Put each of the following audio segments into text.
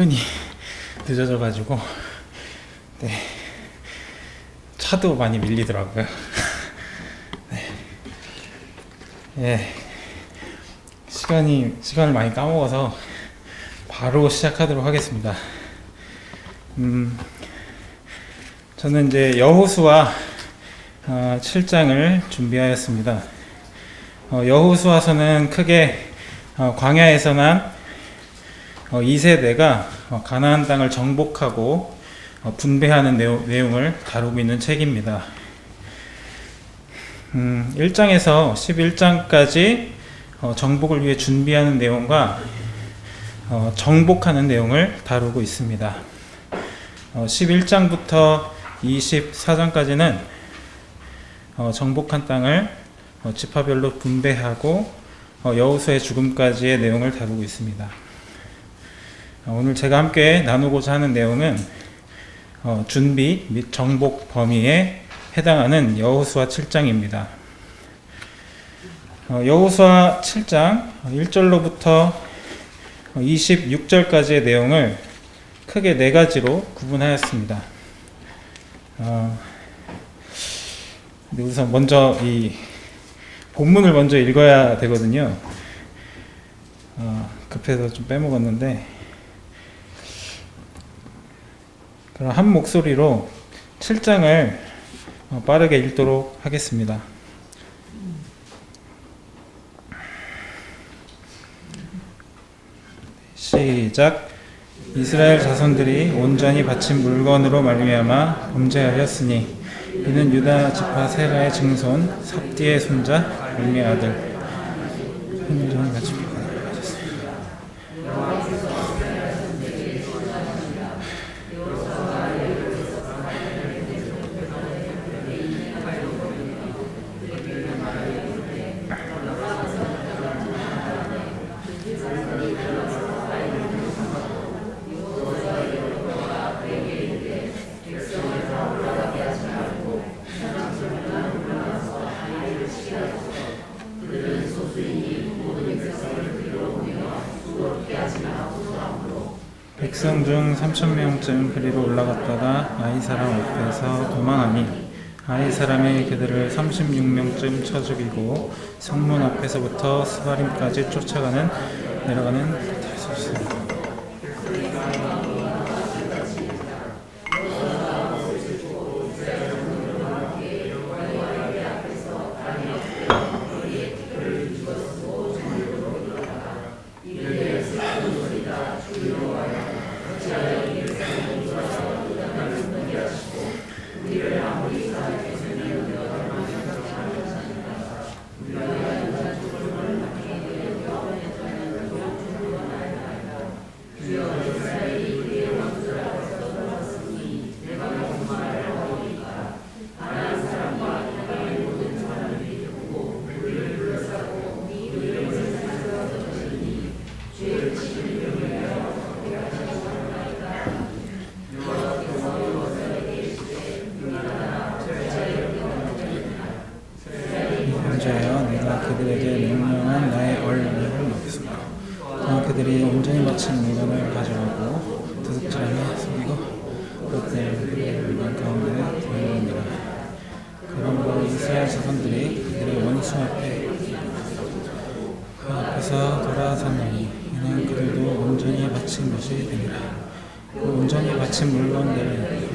퇴근이 늦어져가지고 네, 차도 많이 밀리더라고요. 네. 예, 시간을 많이 까먹어서 바로 시작하도록 하겠습니다. 저는 이제 여호수아 7장을 준비하였습니다. 여호수아서는 크게 광야에서 난 2세대가 가나안 땅을 정복하고 분배하는 내용을 다루고 있는 책입니다. 1장에서 11장까지 정복을 위해 준비하는 내용과 정복하는 내용을 다루고 있습니다. 11장부터 24장까지는 정복한 땅을 지파별로 분배하고 여호수아의 죽음까지의 내용을 다루고 있습니다. 오늘 제가 함께 나누고자 하는 내용은 준비 및 정복 범위에 해당하는 여호수아 7장입니다. 여호수아 7장 1절로부터 26절까지의 내용을 크게 4가지로 구분하였습니다. 우선 먼저 이 본문을 먼저 읽어야 되거든요. 급해서 좀 빼먹었는데, 그럼 한 목소리로 7장을 빠르게 읽도록 하겠습니다. 시작. 이스라엘 자손들이 온전히 바친 물건으로 말미암아 범죄하였으니 이는 유다 지파 세라의 증손 삽디의 손자 르미의 아들 온전히 바친 물건으로 가졌습니다. 백성 중 3,000명쯤 그리로 올라갔다가 아이 사람 앞에서 도망하니 아이 사람이 그들을 36명쯤 쳐 죽이고 성문 앞에서부터 스바림까지 내려가는 탈수였습니다. 내가 그들에게 명령한 나의 얼굴을 먹였습니다. 그들이 온전히 바친 물건을 가져가고 도둑질하며 속이고 그것들을 물건 가운데 두었느니라. 그러므로 이스라엘 자손들이 그들의 원수 앞에 그 앞에서 돌아섰나니 이는 그들도 온전히 바친 것이 되니라. 그 온전히 바친 물건들을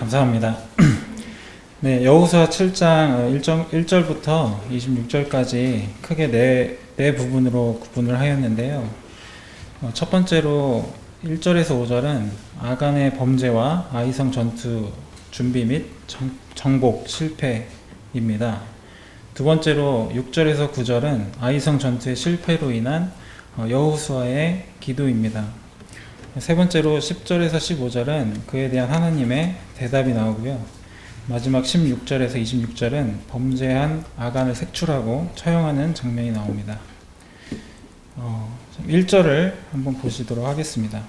감사합니다. 네, 여호수아 7장 1절부터 26절까지 크게 네 부분으로 구분을 하였는데요. 첫 번째로 1절에서 5절은 아간의 범죄와 아이성 전투 준비 및 정복 실패입니다. 두 번째로 6절에서 9절은 아이성 전투의 실패로 인한 여호수아의 기도입니다. 세 번째로 10절에서 15절은 그에 대한 하나님의 대답이 나오고요. 마지막 16절에서 26절은 범죄한 아간을 색출하고 처형하는 장면이 나옵니다. 1절을 한번 보시도록 하겠습니다.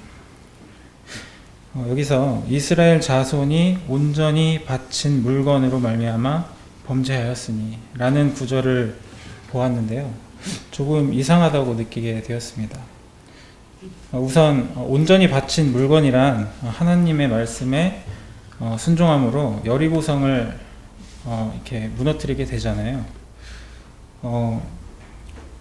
여기서 이스라엘 자손이 온전히 바친 물건으로 말미암아 범죄하였으니 라는 구절을 보았는데요. 조금 이상하다고 느끼게 되었습니다. 우선 온전히 바친 물건이란 하나님의 말씀에 순종함으로 여리고성을 이렇게 무너뜨리게 되잖아요.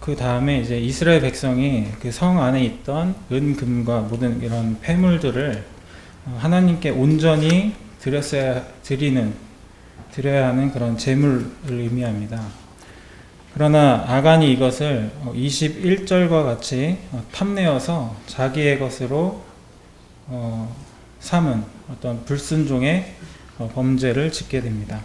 그 다음에 이제 이스라엘 백성이 그 성 안에 있던 은, 금과 모든 이런 폐물들을 하나님께 온전히 드려야 하는 그런 제물을 의미합니다. 그러나 아간이 이것을 21절과 같이 탐내어서 자기의 것으로 삼은 어떤 불순종의 범죄를 짓게 됩니다.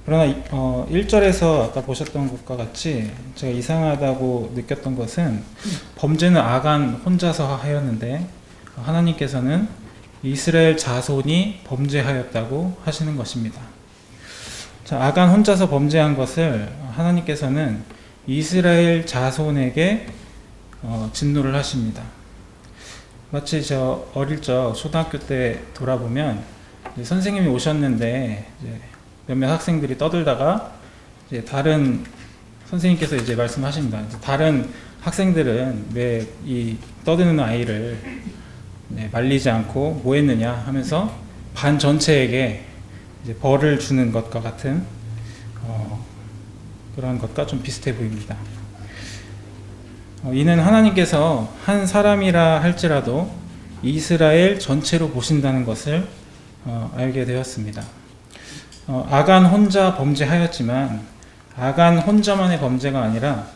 그러나 1절에서 아까 보셨던 것과 같이 제가 이상하다고 느꼈던 것은 범죄는 아간 혼자서 하였는데 하나님께서는 이스라엘 자손이 범죄하였다고 하시는 것입니다. 자, 아간 혼자서 범죄한 것을 하나님께서는 이스라엘 자손에게 진노를 하십니다. 마치 저 어릴 적 초등학교 때 돌아보면 선생님이 오셨는데 몇몇 학생들이 떠들다가 이제 다른 선생님께서 이제 말씀하십니다. 다른 학생들은 왜 이 떠드는 아이를 말리지 않고 뭐 했느냐 하면서 반 전체에게 이제 벌을 주는 것과 같은 그런 것과 좀 비슷해 보입니다. 이는 하나님께서 한 사람이라 할지라도 이스라엘 전체로 보신다는 것을 알게 되었습니다. 아간 혼자 범죄하였지만 아간 혼자만의 범죄가 아니라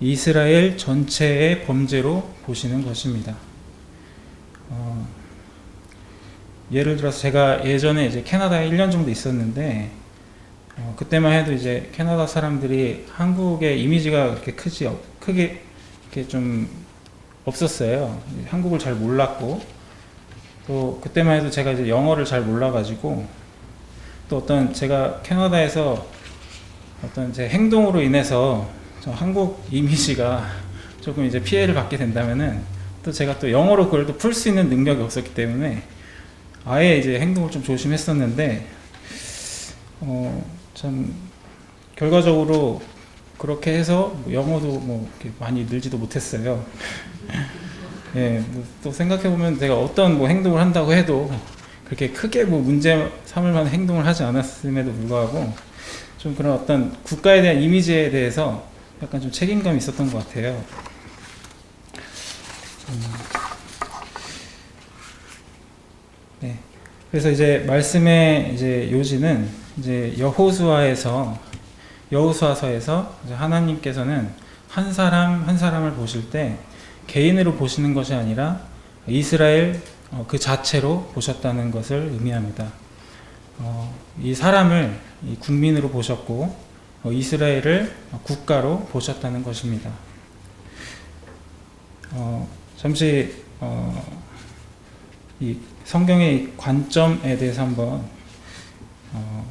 이스라엘 전체의 범죄로 보시는 것입니다. 예를 들어서 제가 예전에 이제 캐나다에 1년 정도 있었는데 그때만 해도 이제 캐나다 사람들이 한국의 이미지가 그렇게 크게 이렇게 좀 없었어요. 한국을 잘 몰랐고 또 그때만 해도 제가 이제 영어를 잘 몰라가지고 또 어떤 제가 캐나다에서 어떤 제 행동으로 인해서 한국 이미지가 조금 이제 피해를 받게 된다면은 또 제가 또 영어로 그걸 또 풀 수 있는 능력이 없었기 때문에 아예 이제 행동을 좀 조심했었는데 참 결과적으로 그렇게 해서 영어도 뭐 이렇게 많이 늘지도 못했어요. 예, 또 생각해 보면 제가 어떤 뭐 행동을 한다고 해도 그렇게 크게 뭐 문제 삼을 만한 행동을 하지 않았음에도 불구하고 좀 그런 어떤 국가에 대한 이미지에 대해서 약간 좀 책임감이 있었던 것 같아요. 네. 그래서 이제 말씀의 이제 요지는 이제 여호수아서에서 하나님께서는 한 사람 한 사람을 보실 때 개인으로 보시는 것이 아니라 이스라엘 그 자체로 보셨다는 것을 의미합니다. 이 사람을 이 국민으로 보셨고 이스라엘을 국가로 보셨다는 것입니다. 잠시 이 성경의 관점에 대해서 한번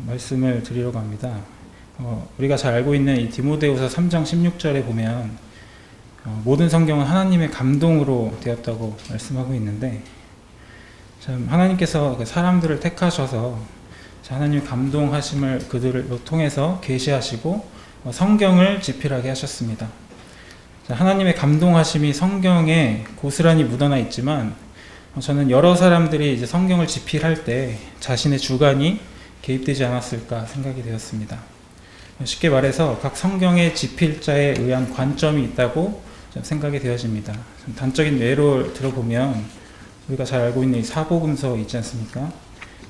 말씀을 드리려고 합니다. 우리가 잘 알고 있는 이 디모데후서 3장 16절에 보면 모든 성경은 하나님의 감동으로 되었다고 말씀하고 있는데 참 하나님께서 사람들을 택하셔서 하나님의 감동하심을 그들을 통해서 계시하시고 성경을 집필하게 하셨습니다. 하나님의 감동하심이 성경에 고스란히 묻어나 있지만 저는 여러 사람들이 이제 성경을 집필할 때 자신의 주관이 개입되지 않았을까 생각이 되었습니다. 쉽게 말해서 각 성경의 집필자에 의한 관점이 있다고 생각이 되어집니다. 단적인 예로 들어보면 우리가 잘 알고 있는 이 사복음서 있지 않습니까?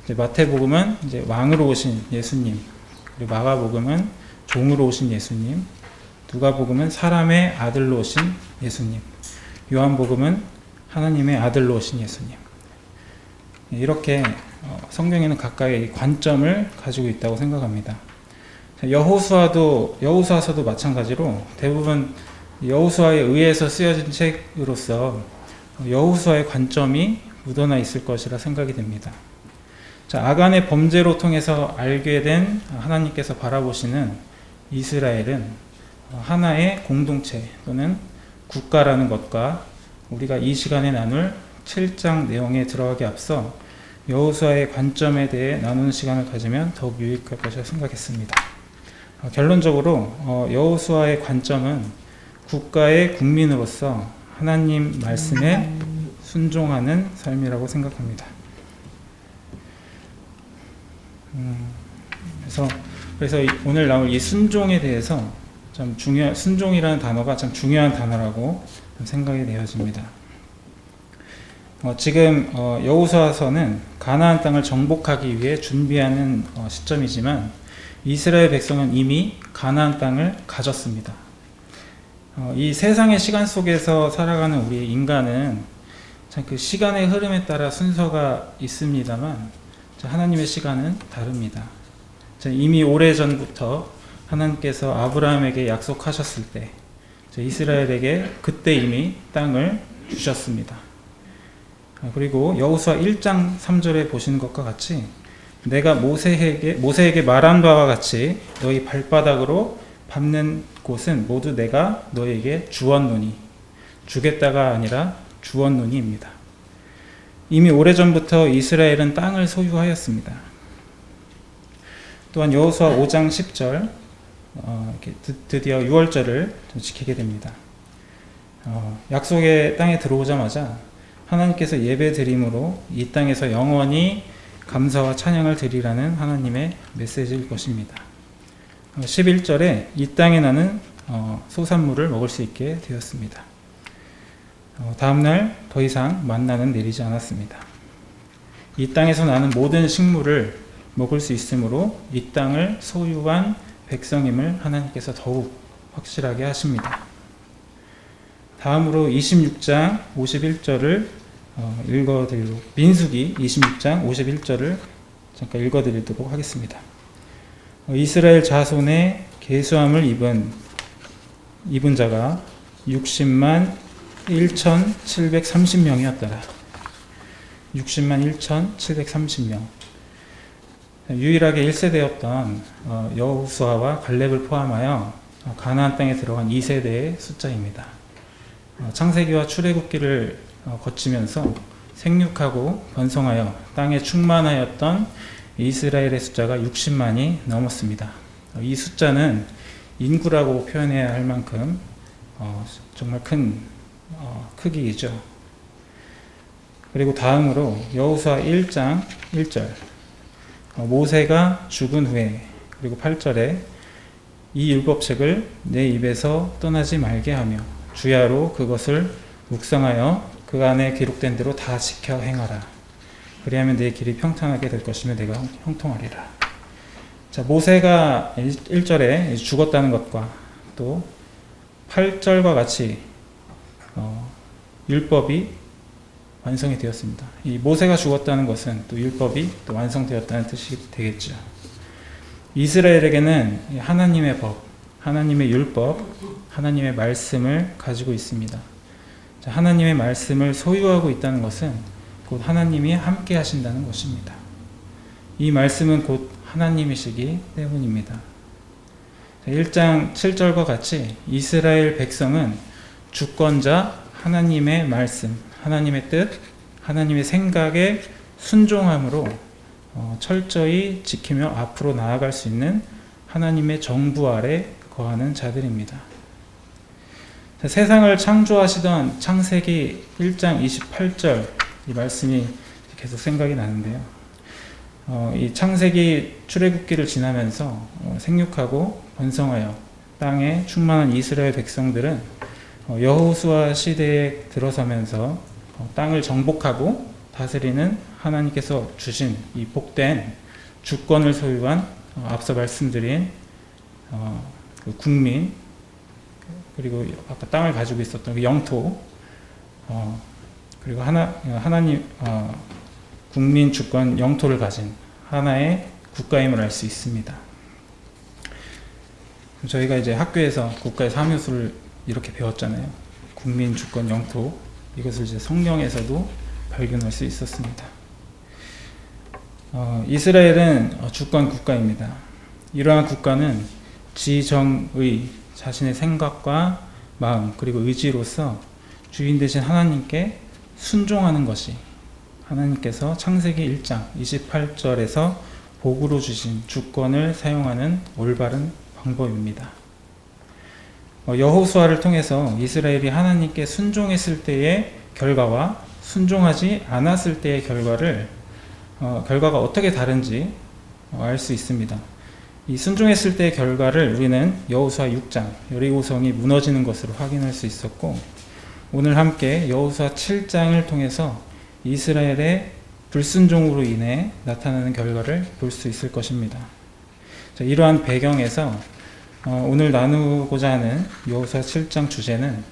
이제 마태복음은 이제 왕으로 오신 예수님, 그리고 마가복음은 종으로 오신 예수님, 누가복음은 사람의 아들로 오신 예수님, 요한복음은 하나님의 아들로 오신 예수님. 이렇게 성경에는 각각의 관점을 가지고 있다고 생각합니다. 여호수아서도 마찬가지로 대부분 여호수아에 의해서 쓰여진 책으로서 여호수아의 관점이 묻어나 있을 것이라 생각이 됩니다. 아간의 범죄로 통해서 알게 된 하나님께서 바라보시는 이스라엘은 하나의 공동체 또는 국가라는 것과 우리가 이 시간에 나눌 7장 내용에 들어가기 앞서 여호수아의 관점에 대해 나누는 시간을 가지면 더욱 유익할 것이라 생각했습니다. 결론적으로 여호수아의 관점은 국가의 국민으로서 하나님 말씀에 순종하는 삶이라고 생각합니다. 그래서 오늘 나올 이 순종에 대해서 참 순종이라는 단어가 참 중요한 단어라고 생각이 되어집니다. 지금 여호수아서는 가나안 땅을 정복하기 위해 준비하는 시점이지만 이스라엘 백성은 이미 가나안 땅을 가졌습니다. 이 세상의 시간 속에서 살아가는 우리 인간은 참 그 시간의 흐름에 따라 순서가 있습니다만 하나님의 시간은 다릅니다. 이미 오래전부터 하나님께서 아브라함에게 약속하셨을 때 이스라엘에게 그때 이미 땅을 주셨습니다. 그리고 여호수아 1장 3절에 보시는 것과 같이 내가 모세에게 말한 바와 같이 너희 발바닥으로 밟는 곳은 모두 내가 너희에게 주었노니, 주겠다가 아니라 주었노니입니다. 이미 오래전부터 이스라엘은 땅을 소유하였습니다. 또한 여호수아 5장 10절 드디어 6월절을 지키게 됩니다. 약속의 땅에 들어오자마자 하나님께서 예배드림으로 이 땅에서 영원히 감사와 찬양을 드리라는 하나님의 메시지일 것입니다. 11절에 이 땅에 나는 소산물을 먹을 수 있게 되었습니다. 다음날 더 이상 만나는 내리지 않았습니다. 이 땅에서 나는 모든 식물을 먹을 수 있으므로 이 땅을 소유한 백성임을 하나님께서 더욱 확실하게 하십니다. 다음으로 26장 51절을 민수기 26장 51절을 잠깐 읽어드리도록 하겠습니다. 이스라엘 자손의 계수함을 입은 자가 60만 1,730명이었더라. 60만 1,730명. 유일하게 1세대였던 여호수아와 갈렙을 포함하여 가나안 땅에 들어간 2세대의 숫자입니다. 창세기와 출애굽기를 거치면서 생육하고 번성하여 땅에 충만하였던 이스라엘의 숫자가 60만이 넘었습니다. 이 숫자는 인구라고 표현해야 할 만큼 정말 큰 크기이죠. 그리고 다음으로 여호수아 1장 1절 모세가 죽은 후에, 그리고 8절에 이 율법책을 내 입에서 떠나지 말게 하며 주야로 그것을 묵상하여 그 안에 기록된 대로 다 지켜 행하라. 그리하면 내 길이 평탄하게 될 것이며 내가 형통하리라. 모세가 1절에 죽었다는 것과 또 8절과 같이 율법이 완성이 되었습니다. 이 모세가 죽었다는 것은 또 율법이 또 완성되었다는 뜻이 되겠죠. 이스라엘에게는 하나님의 법, 하나님의 율법, 하나님의 말씀을 가지고 있습니다. 하나님의 말씀을 소유하고 있다는 것은 곧 하나님이 함께 하신다는 것입니다. 이 말씀은 곧 하나님이시기 때문입니다. 1장 7절과 같이 이스라엘 백성은 주권자 하나님의 말씀, 하나님의 뜻, 하나님의 생각에 순종함으로 철저히 지키며 앞으로 나아갈 수 있는 하나님의 정부 아래 거하는 자들입니다. 세상을 창조하시던 창세기 1장 28절 이 말씀이 계속 생각이 나는데요. 이 창세기 출애굽기를 지나면서 생육하고 번성하여 땅에 충만한 이스라엘 백성들은 여호수아 시대에 들어서면서 땅을 정복하고 다스리는 하나님께서 주신 이 복된 주권을 소유한 앞서 말씀드린 그 국민, 그리고 아까 땅을 가지고 있었던 그 영토, 그리고 하나님 국민 주권 영토를 가진 하나의 국가임을 알 수 있습니다. 저희가 이제 학교에서 국가의 3요소를 이렇게 배웠잖아요. 국민 주권 영토, 이것을 이제 성경에서도 발견할 수 있었습니다. 이스라엘은 주권 국가입니다. 이러한 국가는 지정의, 자신의 생각과 마음 그리고 의지로서 주인 되신 하나님께 순종하는 것이 하나님께서 창세기 1장 28절에서 복으로 주신 주권을 사용하는 올바른 방법입니다. 여호수아를 통해서 이스라엘이 하나님께 순종했을 때의 결과와 순종하지 않았을 때의 결과가 어떻게 다른지 알 수 있습니다. 이 순종했을 때의 결과를 우리는 여호수아 6장 여리고성이 무너지는 것으로 확인할 수 있었고, 오늘 함께 여호수아 7장을 통해서 이스라엘의 불순종으로 인해 나타나는 결과를 볼 수 있을 것입니다. 자, 이러한 배경에서 오늘 나누고자 하는 여호수아 7장 주제는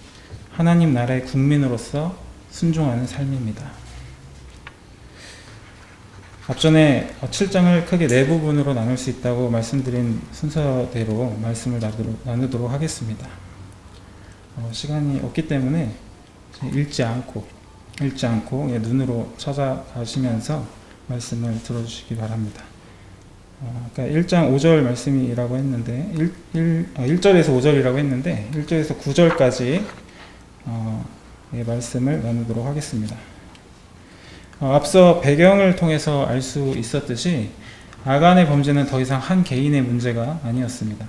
하나님 나라의 국민으로서 순종하는 삶입니다. 앞전에 7장을 크게 4부분으로 나눌 수 있다고 말씀드린 순서대로 말씀을 나누도록 하겠습니다. 시간이 없기 때문에 읽지 않고 눈으로 찾아가시면서 말씀을 들어주시기 바랍니다. 그러니까 1장 5절 말씀이라고 했는데 1절에서 5절이라고 했는데 1절에서 9절까지 말씀을 나누도록 하겠습니다. 앞서 배경을 통해서 알 수 있었듯이 아간의 범죄는 더 이상 한 개인의 문제가 아니었습니다.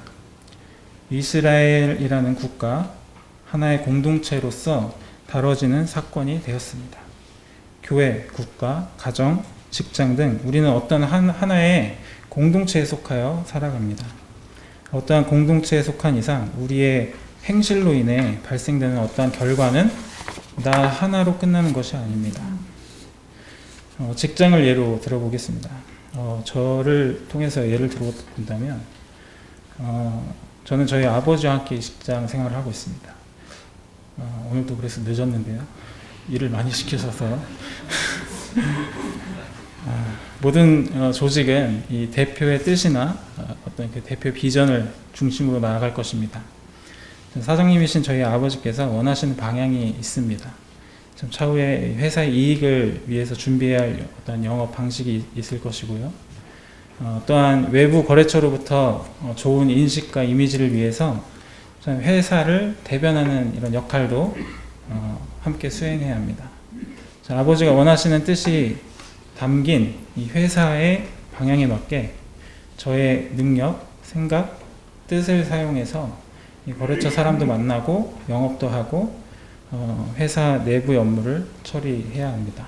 이스라엘이라는 국가, 하나의 공동체로서 다뤄지는 사건이 되었습니다. 교회, 국가, 가정, 직장 등 우리는 어떤 하나의 공동체에 속하여 살아갑니다. 어떠한 공동체에 속한 이상 우리의 행실로 인해 발생되는 어떠한 결과는 나 하나로 끝나는 것이 아닙니다. 직장을 예로 들어보겠습니다. 저를 통해서 예를 들어본다면 저는 저희 아버지와 함께 직장 생활을 하고 있습니다. 오늘도 그래서 늦었는데요. 일을 많이 시키셔서 모든 조직은 이 대표의 뜻이나 어떤 그 대표 비전을 중심으로 나아갈 것입니다. 사장님이신 저희 아버지께서 원하시는 방향이 있습니다. 차후에 회사의 이익을 위해서 준비해야 할 어떤 영업 방식이 있을 것이고요. 또한 외부 거래처로부터 좋은 인식과 이미지를 위해서 회사를 대변하는 이런 역할도 함께 수행해야 합니다. 아버지가 원하시는 뜻이 담긴 이 회사의 방향에 맞게 저의 능력, 생각, 뜻을 사용해서 이 거래처 사람도 만나고 영업도 하고 회사 내부의 업무를 처리해야 합니다.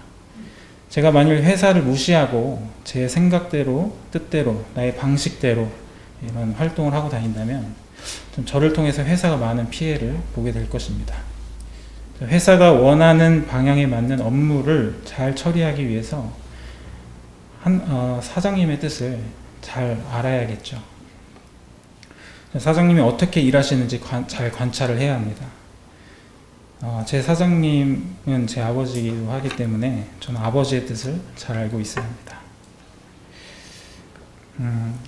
제가 만일 회사를 무시하고 제 생각대로, 뜻대로, 나의 방식대로 이런 활동을 하고 다닌다면 저를 통해서 회사가 많은 피해를 보게 될 것입니다. 회사가 원하는 방향에 맞는 업무를 잘 처리하기 위해서 사장님의 뜻을 잘 알아야겠죠. 사장님이 어떻게 일하시는지 잘 관찰을 해야 합니다. 제 사장님은 제 아버지이기도 하기 때문에 저는 아버지의 뜻을 잘 알고 있어야 합니다.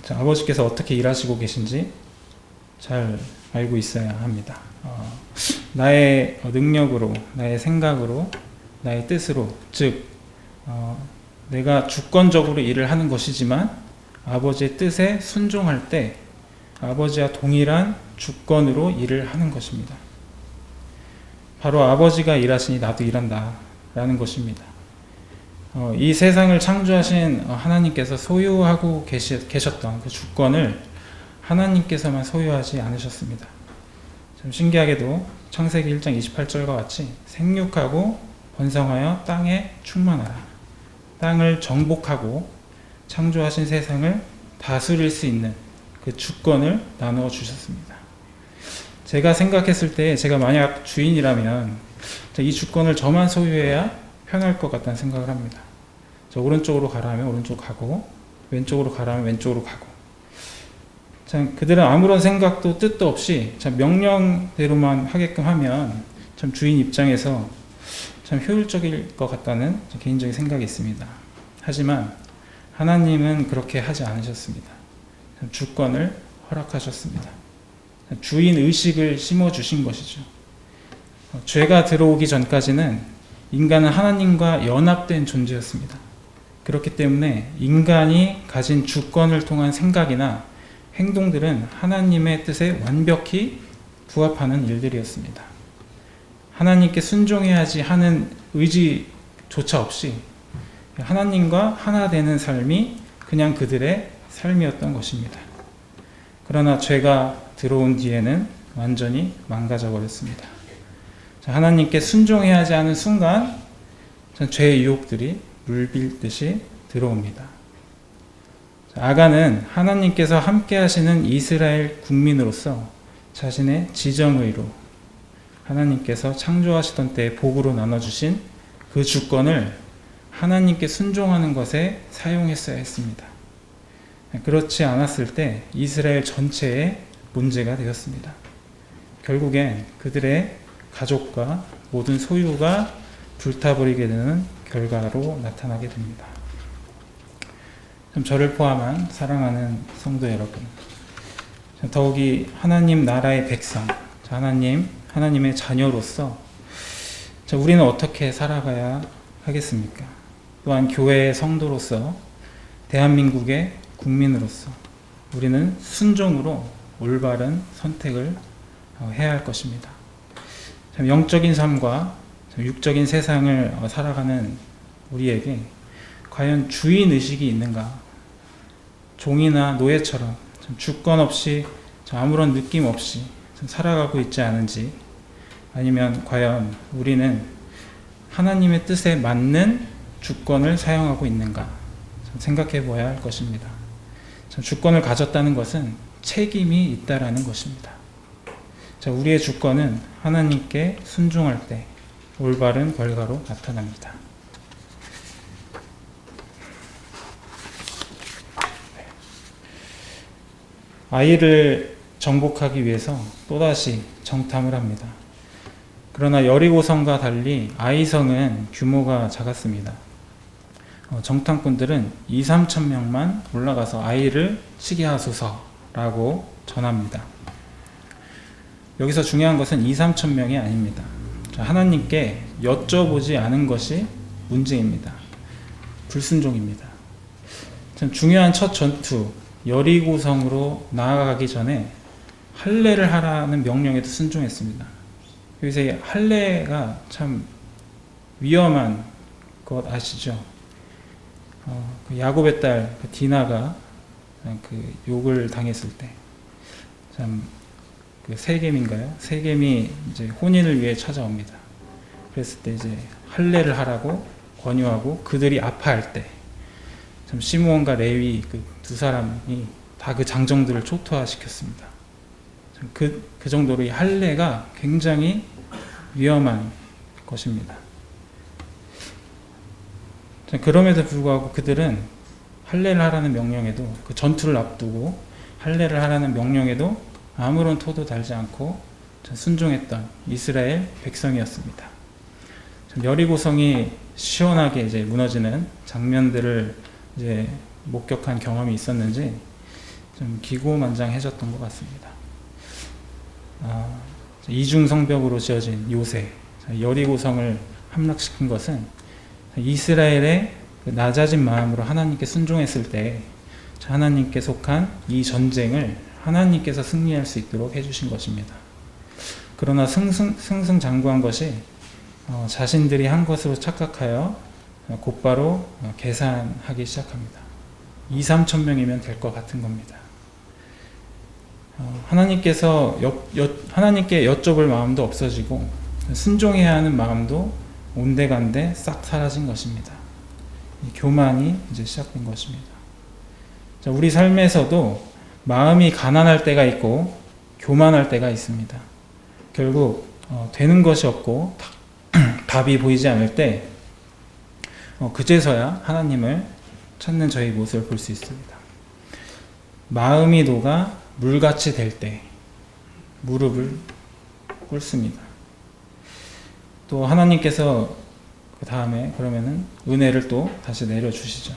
아버지께서 어떻게 일하시고 계신지 잘 알고 있어야 합니다. 나의 능력으로, 나의 생각으로, 나의 뜻으로, 즉 내가 주권적으로 일을 하는 것이지만 아버지의 뜻에 순종할 때 아버지와 동일한 주권으로 일을 하는 것입니다. 바로 아버지가 일하시니 나도 일한다 라는 것입니다. 이 세상을 창조하신 하나님께서 소유하고 계셨던 그 주권을 하나님께서만 소유하지 않으셨습니다. 참 신기하게도 창세기 1장 28절과 같이 생육하고 번성하여 땅에 충만하라, 땅을 정복하고 창조하신 세상을 다스릴 수 있는 그 주권을 나누어 주셨습니다. 제가 생각했을 때 제가 만약 주인이라면 이 주권을 저만 소유해야 편할 것 같다는 생각을 합니다. 오른쪽으로 가라 하면 오른쪽 가고, 왼쪽으로 가라 하면 왼쪽으로 가고. 참 그들은 아무런 생각도 뜻도 없이 참 명령대로만 하게끔 하면 참 주인 입장에서 참 효율적일 것 같다는 개인적인 생각이 있습니다. 하지만 하나님은 그렇게 하지 않으셨습니다. 주권을 허락하셨습니다. 주인 의식을 심어주신 것이죠. 죄가 들어오기 전까지는 인간은 하나님과 연합된 존재였습니다. 그렇기 때문에 인간이 가진 주권을 통한 생각이나 행동들은 하나님의 뜻에 완벽히 부합하는 일들이었습니다. 하나님께 순종해야지 하는 의지조차 없이 하나님과 하나 되는 삶이 그냥 그들의 삶이었던 것입니다. 그러나 죄가 들어온 뒤에는 완전히 망가져 버렸습니다. 하나님께 순종해야지 하는 순간 죄의 유혹들이 물빌듯이 들어옵니다. 아간은 하나님께서 함께 하시는 이스라엘 국민으로서 자신의 지정의로 하나님께서 창조하시던 때에 복으로 나눠주신 그 주권을 하나님께 순종하는 것에 사용했어야 했습니다. 그렇지 않았을 때 이스라엘 전체에 문제가 되었습니다. 결국엔 그들의 가족과 모든 소유가 불타버리게 되는 결과로 나타나게 됩니다. 저를 포함한 사랑하는 성도 여러분, 더욱이 하나님 나라의 백성, 하나님의 자녀로서 우리는 어떻게 살아가야 하겠습니까? 또한 교회의 성도로서, 대한민국의 국민으로서 우리는 순종으로 올바른 선택을 해야 할 것입니다. 영적인 삶과 육적인 세상을 살아가는 우리에게 과연 주인의식이 있는가? 종이나 노예처럼 주권 없이 아무런 느낌 없이 살아가고 있지 않은지, 아니면 과연 우리는 하나님의 뜻에 맞는 주권을 사용하고 있는가 생각해 보아야 할 것입니다. 주권을 가졌다는 것은 책임이 있다라는 것입니다. 우리의 주권은 하나님께 순종할 때 올바른 결과로 나타납니다. 아이를 정복하기 위해서 또다시 정탐을 합니다. 그러나 여리고성과 달리 아이성은 규모가 작았습니다. 정탐꾼들은 2-3천 명만 올라가서 아이를 치게 하소서라고 전합니다. 여기서 중요한 것은 2-3천 명이 아닙니다. 하나님께 여쭤보지 않은 것이 문제입니다. 불순종입니다. 참 중요한 첫 전투, 여리고성으로 나아가기 전에 할례를 하라는 명령에도 순종했습니다. 여기서 이 할례가 참 위험한 것 아시죠? 그 야곱의 딸 디나가 그 욕을 당했을 때, 참 그 세겜인가요? 세겜이 이제 혼인을 위해 찾아옵니다. 그랬을 때 이제 할례를 하라고 권유하고 그들이 아파할 때, 참 시므온과 레위 그 두 사람이 다 그 장정들을 초토화시켰습니다. 그 정도로 이 할례가 굉장히 위험한 것입니다. 그럼에도 불구하고 그들은 할례를 하라는 명령에도, 그 전투를 앞두고 할례를 하라는 명령에도 아무런 토도 달지 않고 순종했던 이스라엘 백성이었습니다. 여리고성이 시원하게 이제 무너지는 장면들을 이제 목격한 경험이 있었는지 좀 기고만장해졌던 것 같습니다. 이중성벽으로 지어진 요새, 여리고성을 함락시킨 것은 이스라엘의 그 낮아진 마음으로 하나님께 순종했을 때 하나님께 속한 이 전쟁을 하나님께서 승리할 수 있도록 해주신 것입니다. 그러나 승승장구한 것이 자신들이 한 것으로 착각하여 곧바로 계산하기 시작합니다. 2-3천 명이면 될 것 같은 겁니다. 하나님께 여쭤볼 마음도 없어지고 순종해야 하는 마음도 온데간데 싹 사라진 것입니다. 교만이 이제 시작된 것입니다. 우리 삶에서도 마음이 가난할 때가 있고 교만할 때가 있습니다. 결국 되는 것이 없고 답이 보이지 않을 때 그제서야 하나님을 찾는 저희 모습을 볼 수 있습니다. 마음이 녹아 물같이 될 때 무릎을 꿇습니다. 또 하나님께서 그 다음에 그러면은 은혜를 또 다시 내려주시죠.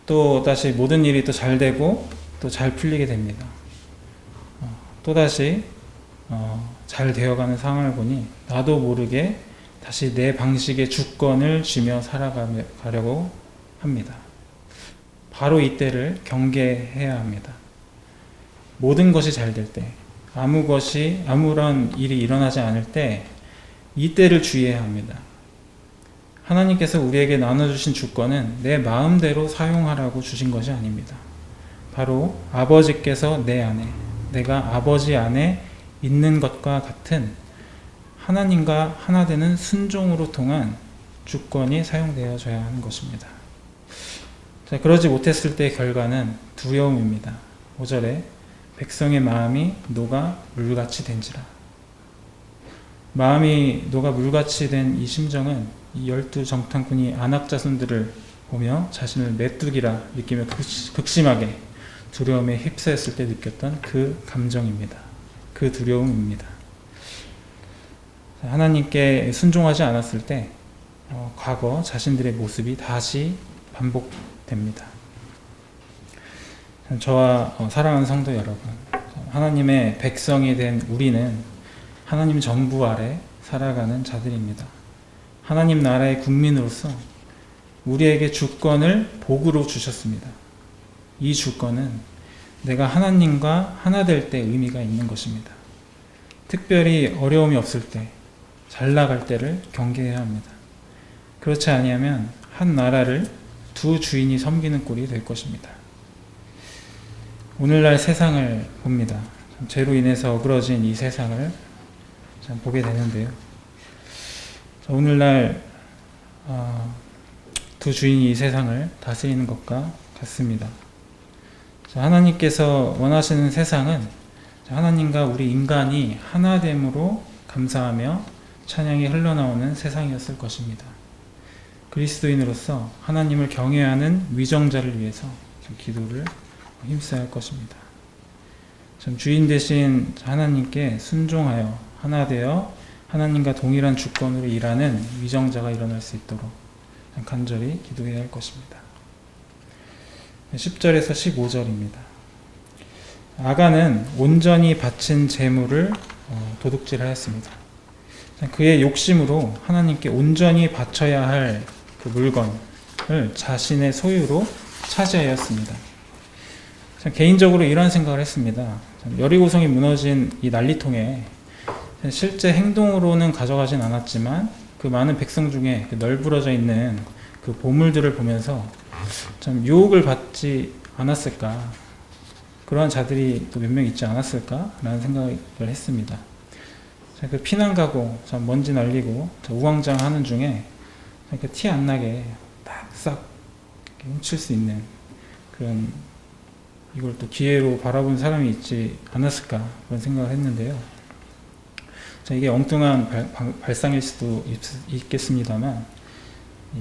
또 다시 모든 일이 또 잘 되고 또 잘 풀리게 됩니다. 또 다시 잘 되어가는 상황을 보니 나도 모르게 다시 내 방식의 주권을 쥐며 살아가려고 합니다. 바로 이때를 경계해야 합니다. 모든 것이 잘 될 때, 아무런 일이 일어나지 않을 때 이때를 주의해야 합니다. 하나님께서 우리에게 나눠주신 주권은 내 마음대로 사용하라고 주신 것이 아닙니다. 바로 아버지께서 내 안에, 내가 아버지 안에 있는 것과 같은 하나님과 하나 되는 순종으로 통한 주권이 사용되어져야 하는 것입니다. 자, 그러지 못했을 때의 결과는 두려움입니다. 5절에 백성의 마음이 녹아 물같이 된지라. 마음이 녹아 물같이 된 이 심정은 이 12정탐꾼이 안악 자손들을 보며 자신을 메뚜기라 느끼며 극심하게 두려움에 휩싸였을 때 느꼈던 그 감정입니다. 그 두려움입니다. 하나님께 순종하지 않았을 때 과거 자신들의 모습이 다시 반복됩니다. 저와 사랑하는 성도 여러분, 하나님의 백성이 된 우리는 하나님 정부 아래 살아가는 자들입니다. 하나님 나라의 국민으로서 우리에게 주권을 복으로 주셨습니다. 이 주권은 내가 하나님과 하나 될 때 의미가 있는 것입니다. 특별히 어려움이 없을 때, 잘 나갈 때를 경계해야 합니다. 그렇지 아니하면 한 나라를 두 주인이 섬기는 꼴이 될 것입니다. 오늘날 세상을 봅니다. 죄로 인해서 어그러진 이 세상을 보게 되는데요. 오늘날 두 주인이 이 세상을 다스리는 것과 같습니다. 하나님께서 원하시는 세상은 하나님과 우리 인간이 하나됨으로 감사하며 찬양이 흘러나오는 세상이었을 것입니다. 그리스도인으로서 하나님을 경외하는 위정자를 위해서 기도를 힘써야 할 것입니다. 주인 되신 하나님께 순종하여 하나 되어 하나님과 동일한 주권으로 일하는 위정자가 일어날 수 있도록 간절히 기도해야 할 것입니다. 10절에서 15절입니다. 아간은 온전히 바친 제물을 도둑질하였습니다. 그의 욕심으로 하나님께 온전히 바쳐야 할 그 물건을 자신의 소유로 차지하였습니다. 개인적으로 이런 생각을 했습니다. 여리고성이 무너진 이 난리통에 실제 행동으로는 가져가진 않았지만 그 많은 백성 중에 널브러져 있는 그 보물들을 보면서 참 유혹을 받지 않았을까, 그러한 자들이 또 몇 명 있지 않았을까 라는 생각을 했습니다. 그 피난 가고 먼지 날리고 우왕좌왕하는 중에 티 안 나게 싹 훔칠 수 있는 그런, 이걸 또 기회로 바라본 사람이 있지 않았을까 그런 생각을 했는데요. 이게 엉뚱한 발상일 수도 있겠습니다만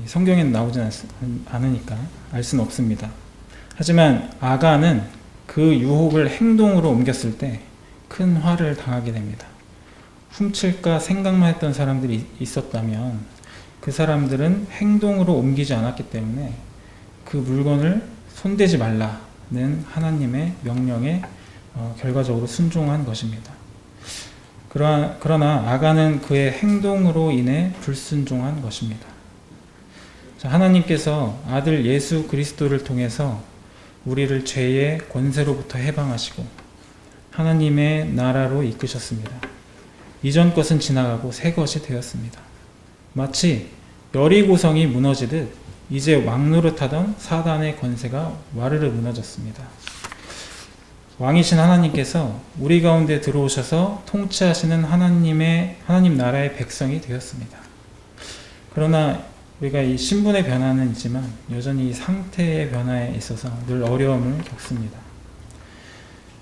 성경에는 나오지 않으니까 알 수는 없습니다. 하지만 아간은 그 유혹을 행동으로 옮겼을 때 큰 화를 당하게 됩니다. 훔칠까 생각만 했던 사람들이 있었다면 그 사람들은 행동으로 옮기지 않았기 때문에 그 물건을 손대지 말라는 하나님의 명령에 결과적으로 순종한 것입니다. 그러나 아간은 그의 행동으로 인해 불순종한 것입니다. 하나님께서 아들 예수 그리스도를 통해서 우리를 죄의 권세로부터 해방하시고 하나님의 나라로 이끄셨습니다. 이전 것은 지나가고 새 것이 되었습니다. 마치 여리고성이 무너지듯 이제 왕노릇하던 사단의 권세가 와르르 무너졌습니다. 왕이신 하나님께서 우리 가운데 들어오셔서 통치하시는 하나님 나라의 백성이 되었습니다. 그러나 우리가 이 신분의 변화는 있지만 여전히 이 상태의 변화에 있어서 늘 어려움을 겪습니다.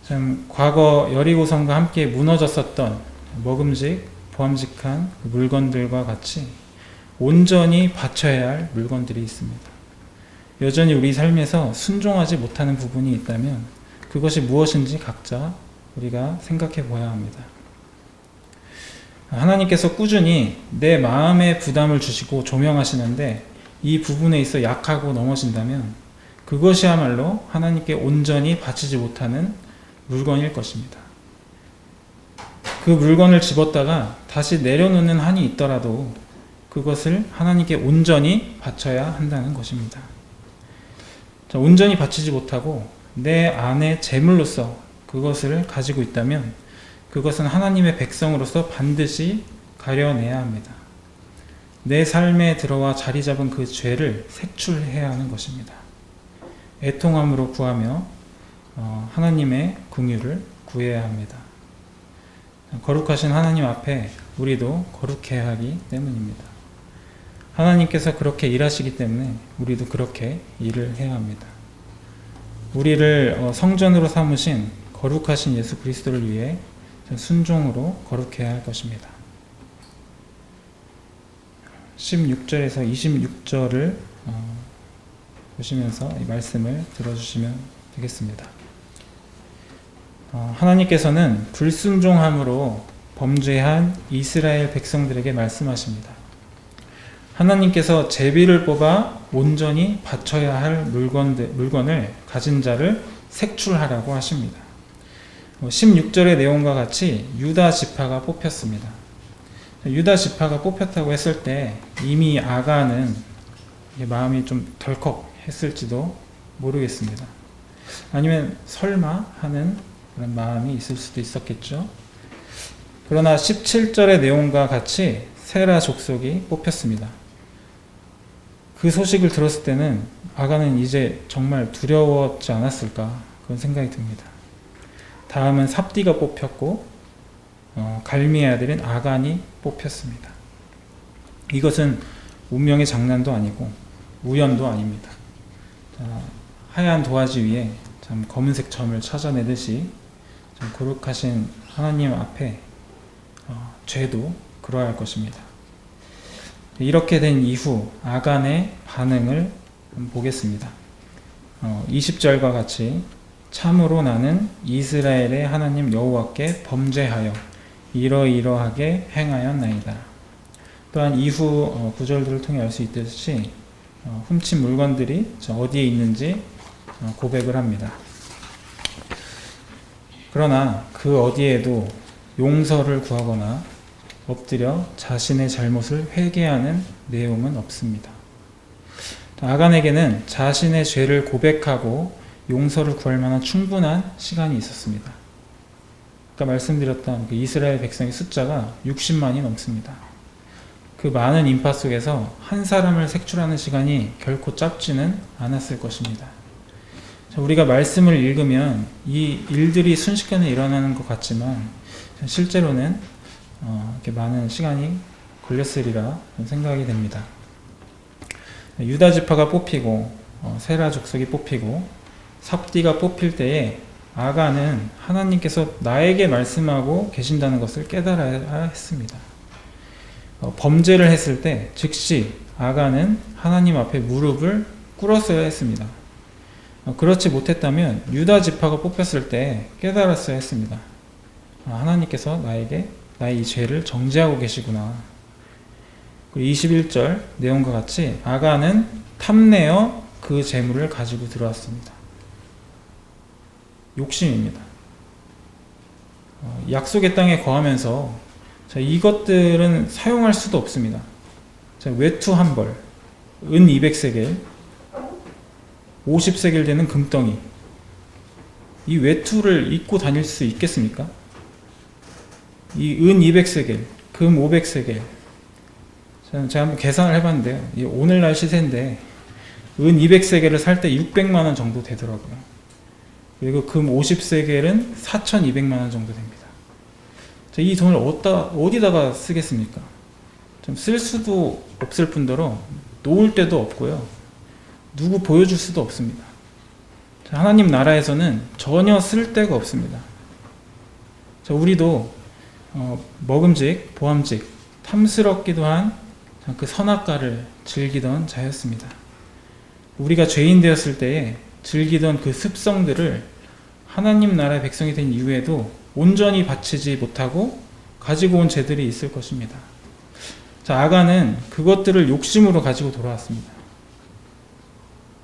참 과거 여리고성과 함께 무너졌었던 먹음직, 보암직한 물건들과 같이 온전히 바쳐야 할 물건들이 있습니다. 여전히 우리 삶에서 순종하지 못하는 부분이 있다면 그것이 무엇인지 각자 우리가 생각해 보아야 합니다. 하나님께서 꾸준히 내 마음에 부담을 주시고 조명하시는데 이 부분에 있어 약하고 넘어진다면 그것이야말로 하나님께 온전히 바치지 못하는 물건일 것입니다. 그 물건을 집었다가 다시 내려놓는 한이 있더라도 그것을 하나님께 온전히 바쳐야 한다는 것입니다. 자, 온전히 바치지 못하고 내 안에 재물로서 그것을 가지고 있다면 그것은 하나님의 백성으로서 반드시 가려내야 합니다. 내 삶에 들어와 자리 잡은 그 죄를 색출해야 하는 것입니다. 애통함으로 구하며 하나님의 긍휼을 구해야 합니다. 거룩하신 하나님 앞에 우리도 거룩해야 하기 때문입니다. 하나님께서 그렇게 일하시기 때문에 우리도 그렇게 일을 해야 합니다. 우리를 성전으로 삼으신 거룩하신 예수 그리스도를 위해 순종으로 거룩해야 할 것입니다. 16절에서 26절을 보시면서 이 말씀을 들어주시면 되겠습니다. 하나님께서는 불순종함으로 범죄한 이스라엘 백성들에게 말씀하십니다. 하나님께서 제비를 뽑아 온전히 바쳐야 할 물건을 가진 자를 색출하라고 하십니다. 16절의 내용과 같이 유다 지파가 뽑혔습니다. 유다 지파가 뽑혔다고 했을 때 이미 아간은 마음이 좀 덜컥 했을지도 모르겠습니다. 아니면 설마 하는 그런 마음이 있을 수도 있었겠죠. 그러나 17절의 내용과 같이 세라 족속이 뽑혔습니다. 그 소식을 들었을 때는 아간은 이제 정말 두려웠지 않았을까 그런 생각이 듭니다. 다음은 삽디가 뽑혔고 갈미의 아들인 아간이 뽑혔습니다. 이것은 운명의 장난도 아니고 우연도 아닙니다. 하얀 도화지 위에 참 검은색 점을 찾아내듯이 참 거룩하신 하나님 앞에 죄도 그러할 것입니다. 이렇게 된 이후 아간의 반응을 보겠습니다. 20절과 같이 참으로 나는 이스라엘의 하나님 여호와께 범죄하여 이러이러하게 행하였나이다. 또한 이후 구절들을 통해 알 수 있듯이 훔친 물건들이 어디에 있는지 고백을 합니다. 그러나 그 어디에도 용서를 구하거나 엎드려 자신의 잘못을 회개하는 내용은 없습니다. 아간에게는 자신의 죄를 고백하고 용서를 구할 만한 충분한 시간이 있었습니다. 아까 말씀드렸던 그 이스라엘 백성의 숫자가 60만이 넘습니다. 그 많은 인파 속에서 한 사람을 색출하는 시간이 결코 짧지는 않았을 것입니다. 우리가 말씀을 읽으면 이 일들이 순식간에 일어나는 것 같지만 실제로는 이렇게 많은 시간이 걸렸으리라 생각이 됩니다. 유다 지파가 뽑히고 세라 족속이 뽑히고 삽디가 뽑힐 때에 아간은 하나님께서 나에게 말씀하고 계신다는 것을 깨달아야 했습니다. 범죄를 했을 때 즉시 아간은 하나님 앞에 무릎을 꿇었어야 했습니다. 그렇지 못했다면 유다 지파가 뽑혔을 때 깨달았어야 했습니다. 하나님께서 나의 이 죄를 정죄하고 계시구나. 21절 내용과 같이 아간은 탐내어 그 재물을 가지고 들어왔습니다. 욕심입니다. 약속의 땅에 거하면서 이것들은 사용할 수도 없습니다. 외투 한 벌, 은 200세겔, 50세겔 되는 금덩이, 이 외투를 입고 다닐 수 있겠습니까? 이 은 200세겔, 금 500세겔, 제가 한번 계산을 해봤는데요. 오늘날 시세인데 은 200세겔을 살 때 600만 원 정도 되더라고요. 그리고 금 50세겔은 4,200만 원 정도 됩니다. 이 돈을 어디다가 쓰겠습니까? 좀 쓸 수도 없을 뿐더러 놓을 데도 없고요. 누구 보여줄 수도 없습니다. 하나님 나라에서는 전혀 쓸 데가 없습니다. 우리도 먹음직, 보암직, 탐스럽기도 한 그 선악과를 즐기던 자였습니다. 우리가 죄인 되었을 때에 즐기던 그 습성들을 하나님 나라의 백성이 된 이후에도 온전히 바치지 못하고 가지고 온 죄들이 있을 것입니다. 자, 아간은 그것들을 욕심으로 가지고 돌아왔습니다.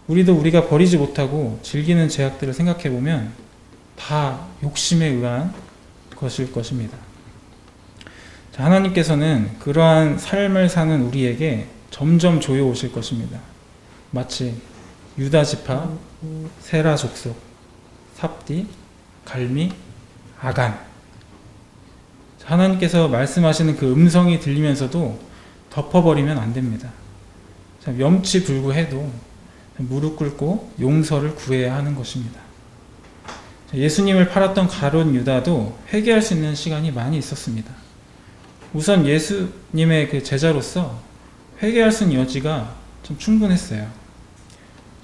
우리가 버리지 못하고 즐기는 죄악들을 생각해 보면 다 욕심에 의한 것일 것입니다. 자, 하나님께서는 그러한 삶을 사는 우리에게 점점 조여 오실 것입니다. 마치 유다 지파, 세라 족속, 삽디, 갈미, 아간. 하나님께서 말씀하시는 그 음성이 들리면서도 덮어버리면 안 됩니다. 염치불구해도 무릎 꿇고 용서를 구해야 하는 것입니다. 예수님을 팔았던 가룟 유다도 회개할 수 있는 시간이 많이 있었습니다. 우선 예수님의 그 제자로서 회개할 수 있는 여지가 좀 충분했어요.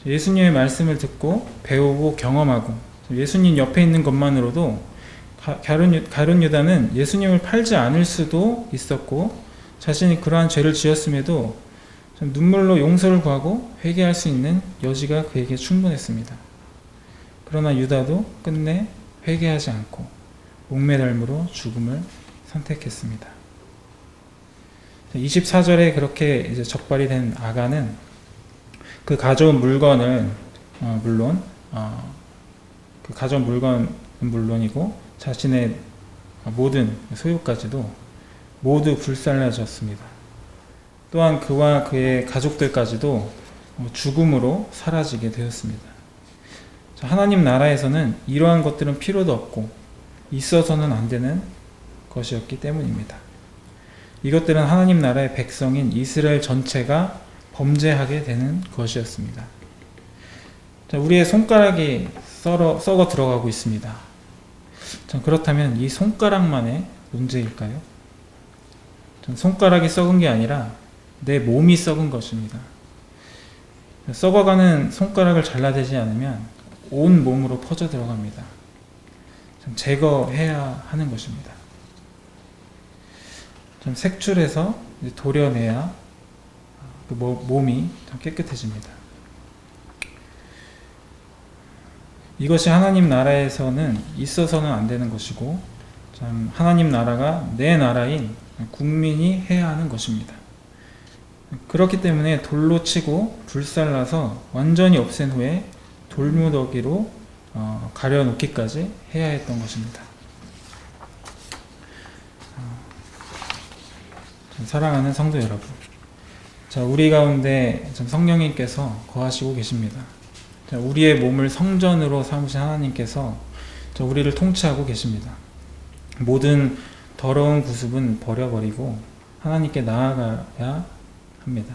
예수님의 말씀을 듣고 배우고 경험하고 예수님 옆에 있는 것만으로도 가룟 유다는 예수님을 팔지 않을 수도 있었고 자신이 그러한 죄를 지었음에도 눈물로 용서를 구하고 회개할 수 있는 여지가 그에게 충분했습니다. 그러나 유다도 끝내 회개하지 않고 목매달므로 죽음을 선택했습니다. 24절에 그렇게 이제 적발이 된 아간은 그 가져온 물건을 그 가져온 물건은 물론이고 자신의 모든 소유까지도 모두 불살라졌습니다. 또한 그와 그의 가족들까지도 죽음으로 사라지게 되었습니다. 하나님 나라에서는 이러한 것들은 필요도 없고 있어서는 안 되는 것이었기 때문입니다. 이것들은 하나님 나라의 백성인 이스라엘 전체가 범죄하게 되는 것이었습니다. 우리의 손가락이 썩어 들어가고 있습니다. 그렇다면 이 손가락만의 문제일까요? 손가락이 썩은 게 아니라 내 몸이 썩은 것입니다. 썩어가는 손가락을 잘라내지 않으면 온 몸으로 퍼져 들어갑니다. 제거해야 하는 것입니다. 색출해서 도려내야 그 몸이 깨끗해집니다. 이것이 하나님 나라에서는 있어서는 안 되는 것이고 하나님 나라가 내 나라인 국민이 해야 하는 것입니다. 그렇기 때문에 돌로 치고 불살라서 완전히 없앤 후에 돌무더기로 가려놓기까지 해야 했던 것입니다. 사랑하는 성도 여러분, 우리 가운데 성령님께서 거하시고 계십니다. 우리의 몸을 성전으로 삼으신 하나님께서 우리를 통치하고 계십니다. 모든 더러운 구습은 버려버리고 하나님께 나아가야 합니다.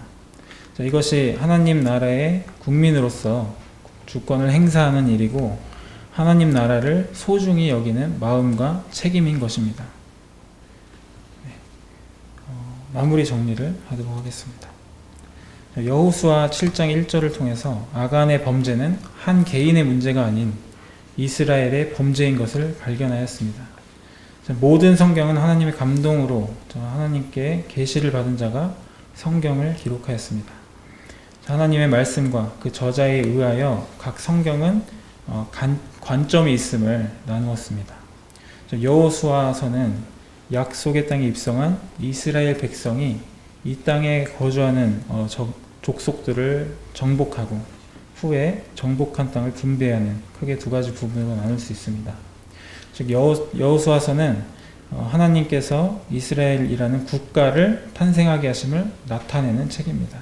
이것이 하나님 나라의 국민으로서 주권을 행사하는 일이고 하나님 나라를 소중히 여기는 마음과 책임인 것입니다. 마무리 정리를 하도록 하겠습니다. 여호수아 7장 1절을 통해서 아간의 범죄는 한 개인의 문제가 아닌 이스라엘의 범죄인 것을 발견하였습니다. 모든 성경은 하나님의 감동으로 하나님께 계시를 받은 자가 성경을 기록하였습니다. 하나님의 말씀과 그 저자에 의하여 각 성경은 관점이 있음을 나누었습니다. 여호수아서는 약속의 땅에 입성한 이스라엘 백성이 이 땅에 거주하는 족속들을 정복하고 후에 정복한 땅을 분배하는 크게 두 가지 부분으로 나눌 수 있습니다. 즉 여호수아서는 하나님께서 이스라엘이라는 국가를 탄생하게 하심을 나타내는 책입니다.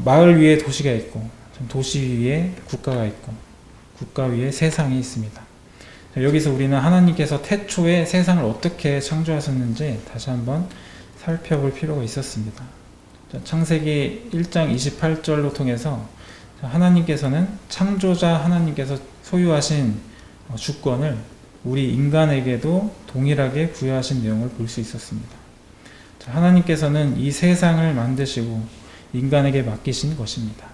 마을 위에 도시가 있고 도시 위에 국가가 있고 국가 위에 세상이 있습니다. 여기서 우리는 하나님께서 태초에 세상을 어떻게 창조하셨는지 다시 한번 살펴볼 필요가 있었습니다. 창세기 1장 28절로 통해서 하나님께서는 창조자 하나님께서 소유하신 주권을 우리 인간에게도 동일하게 부여하신 내용을 볼 수 있었습니다. 하나님께서는 이 세상을 만드시고 인간에게 맡기신 것입니다.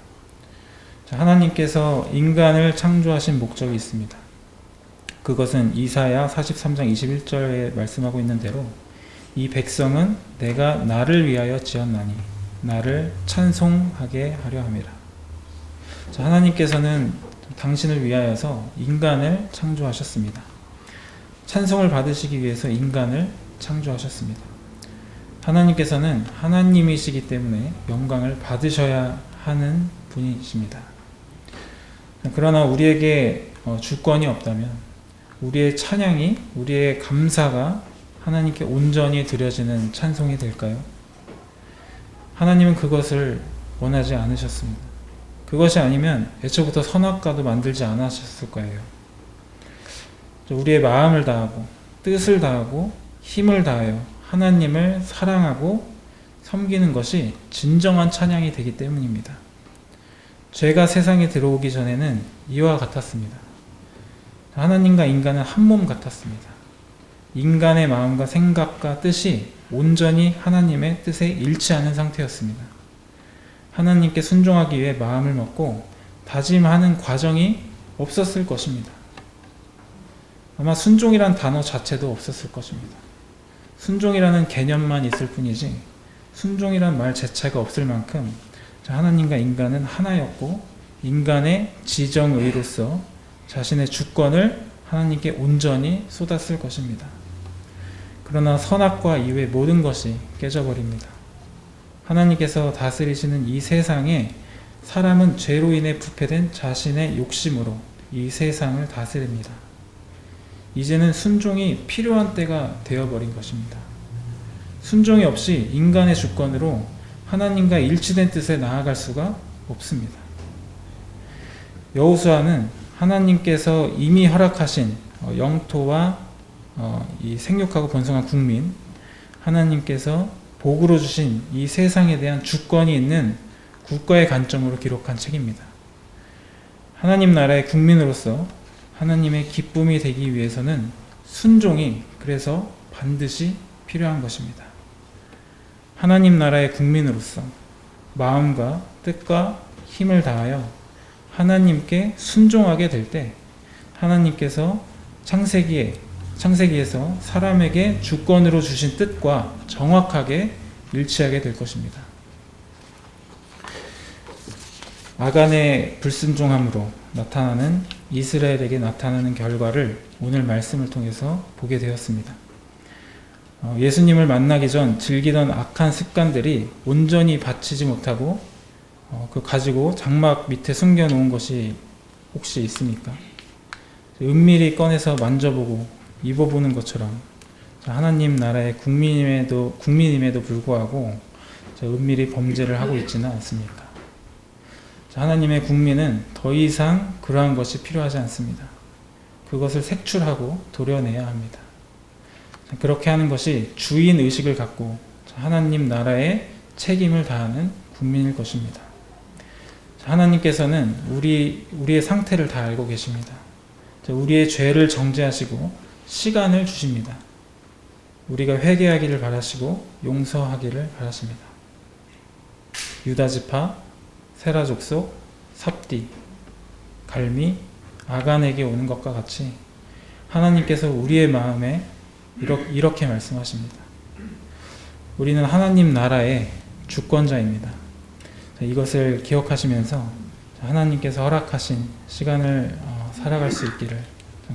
하나님께서 인간을 창조하신 목적이 있습니다. 그것은 이사야 43장 21절에 말씀하고 있는 대로 이 백성은 내가 나를 위하여 지었나니 나를 찬송하게 하려 함이라. 자, 하나님께서는 당신을 위하여서 인간을 창조하셨습니다. 찬송을 받으시기 위해서 인간을 창조하셨습니다. 하나님께서는 하나님이시기 때문에 영광을 받으셔야 하는 분이십니다. 그러나 우리에게 주권이 없다면 우리의 찬양이, 우리의 감사가 하나님께 온전히 드려지는 찬송이 될까요? 하나님은 그것을 원하지 않으셨습니다. 그것이 아니면 애초부터 선악과도 만들지 않으셨을 거예요. 우리의 마음을 다하고 뜻을 다하고 힘을 다하여 하나님을 사랑하고 섬기는 것이 진정한 찬양이 되기 때문입니다. 죄가 세상에 들어오기 전에는 이와 같았습니다. 하나님과 인간은 한 몸 같았습니다. 인간의 마음과 생각과 뜻이 온전히 하나님의 뜻에 일치하는 상태였습니다. 하나님께 순종하기 위해 마음을 먹고 다짐하는 과정이 없었을 것입니다. 아마 순종이란 단어 자체도 없었을 것입니다. 순종이라는 개념만 있을 뿐이지 순종이란 말 자체가 없을 만큼 하나님과 인간은 하나였고 인간의 지정의로서 자신의 주권을 하나님께 온전히 쏟았을 것입니다. 그러나 선악과 이외 모든 것이 깨져버립니다. 하나님께서 다스리시는 이 세상에 사람은 죄로 인해 부패된 자신의 욕심으로 이 세상을 다스립니다. 이제는 순종이 필요한 때가 되어버린 것입니다. 순종이 없이 인간의 주권으로 하나님과 일치된 뜻에 나아갈 수가 없습니다. 여호수아는 하나님께서 이미 허락하신 영토와 이 생육하고 번성한 국민, 하나님께서 복으로 주신 이 세상에 대한 주권이 있는 국가의 관점으로 기록한 책입니다. 하나님 나라의 국민으로서 하나님의 기쁨이 되기 위해서는 순종이 그래서 반드시 필요한 것입니다. 하나님 나라의 국민으로서 마음과 뜻과 힘을 다하여 하나님께 순종하게 될 때 하나님께서 창세기에서 사람에게 주권으로 주신 뜻과 정확하게 일치하게 될 것입니다. 아간의 불순종함으로 나타나는 이스라엘에게 나타나는 결과를 오늘 말씀을 통해서 보게 되었습니다. 예수님을 만나기 전 즐기던 악한 습관들이 온전히 바치지 못하고 그 가지고 장막 밑에 숨겨놓은 것이 혹시 있습니까? 은밀히 꺼내서 만져보고 입어보는 것처럼 하나님 나라의 국민임에도 불구하고 은밀히 범죄를 하고 있지는 않습니까? 하나님의 국민은 더 이상 그러한 것이 필요하지 않습니다. 그것을 색출하고 도려내야 합니다. 그렇게 하는 것이 주인 의식을 갖고 하나님 나라에 책임을 다하는 국민일 것입니다. 하나님께서는 우리의 상태를 다 알고 계십니다. 우리의 죄를 정죄하시고 시간을 주십니다. 우리가 회개하기를 바라시고 용서하기를 바라십니다. 유다 지파, 세라 족속, 삽디, 갈미, 아간에게 오는 것과 같이 하나님께서 우리의 마음에 이렇게 말씀하십니다. 우리는 하나님 나라의 주권자입니다. 이것을 기억하시면서 하나님께서 허락하신 시간을 살아갈 수 있기를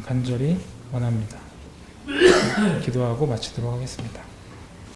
간절히 원합니다. 기도하고 마치도록 하겠습니다.